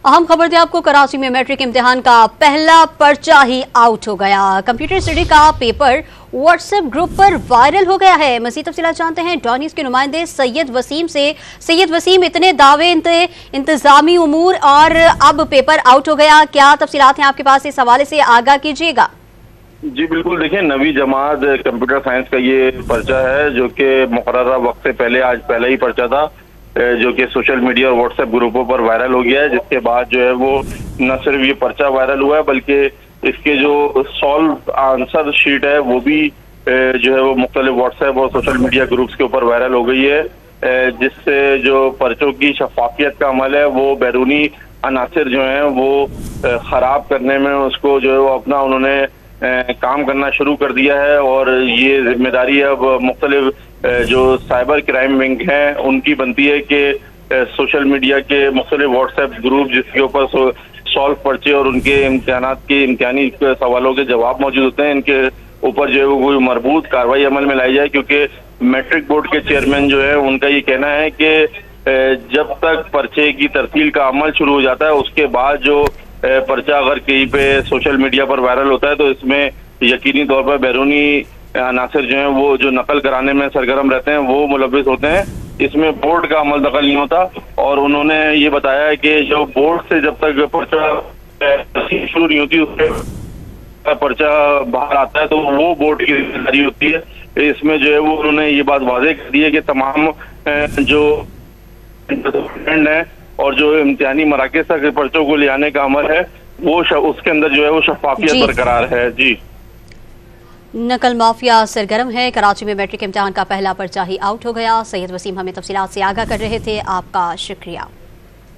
अहम खबर थी आपको, कराची में मैट्रिक इम्तिहान का पहला पर्चा ही आउट हो गया। कंप्यूटर स्टडी का पेपर व्हाट्सएप ग्रुप पर वायरल हो गया है। मज़ीद तफसीलात जानते हैं डॉन न्यूज़ के नुमाइंदे सैयद वसीम से। सैयद वसीम, इतने दावे, इंतजामी उमूर और अब पेपर आउट हो गया, क्या तफसीलात हैं आपके पास, इस हवाले से आगाह कीजिएगा। जी बिल्कुल, देखिए नवी जमात कंप्यूटर साइंस का ये पर्चा है जो कि मुकर्ररा वक्त से पहले आज पहला ही पर्चा था जो कि सोशल मीडिया और व्हाट्सएप ग्रुपों पर वायरल हो गया है, जिसके बाद जो है वो न सिर्फ ये पर्चा वायरल हुआ है बल्कि इसके जो सॉल्व आंसर शीट है वो भी जो है वो मुख्तलिफ व्हाट्सएप और सोशल मीडिया ग्रुप्स के ऊपर वायरल हो गई है, जिससे जो पर्चों की शफाफियत का अमल है वो बैरूनी अनासिर जो है वो खराब करने में उसको जो है वो अपना उन्होंने काम करना शुरू कर दिया है। और ये जिम्मेदारी अब मुख्तलिफ जो साइबर क्राइम विंग हैं उनकी बनती है कि सोशल मीडिया के मुख्तलिफ व्हाट्सएप ग्रुप जिसके ऊपर सॉल्व पर्चे और उनके इम्तिहानात के इम्तिहानी सवालों के जवाब मौजूद होते हैं, इनके ऊपर जो है वो कोई मरबूत कार्रवाई अमल में लाई जाए, क्योंकि मैट्रिक बोर्ड के चेयरमैन जो है उनका ये कहना है कि जब तक पर्चे की तरसील का अमल शुरू हो जाता है उसके बाद जो पर्चा अगर कहीं पे सोशल मीडिया पर वायरल होता है तो इसमें यकीनी तौर पर बैरूनी अनासिर जो हैं वो जो नकल कराने में सरगर्म रहते हैं वो मुलव्विस होते हैं। इसमें बोर्ड का अमल दखल नहीं होता और उन्होंने ये बताया है कि जो बोर्ड से जब तक पर्चा शुरू नहीं होती उससे पर्चा बाहर आता है तो वो बोर्ड की जिम्मेदारी होती है। इसमें जो है वो उन्होंने ये बात वाज़ेह कर दी है कि तमाम जो स्टूडेंट हैं और जो इम्तिहानी मराकज़ तक पर्चों को ले आने का अमल है वो उसके अंदर जो है वो शफाफियत बरकरार है। जी, नकल माफिया सरगर्म है। कराची में मैट्रिक इम्तिहान का पहला पर्चा ही आउट हो गया। सैयद वसीम हमें तफसीलात से आगाह कर रहे थे, आपका शुक्रिया।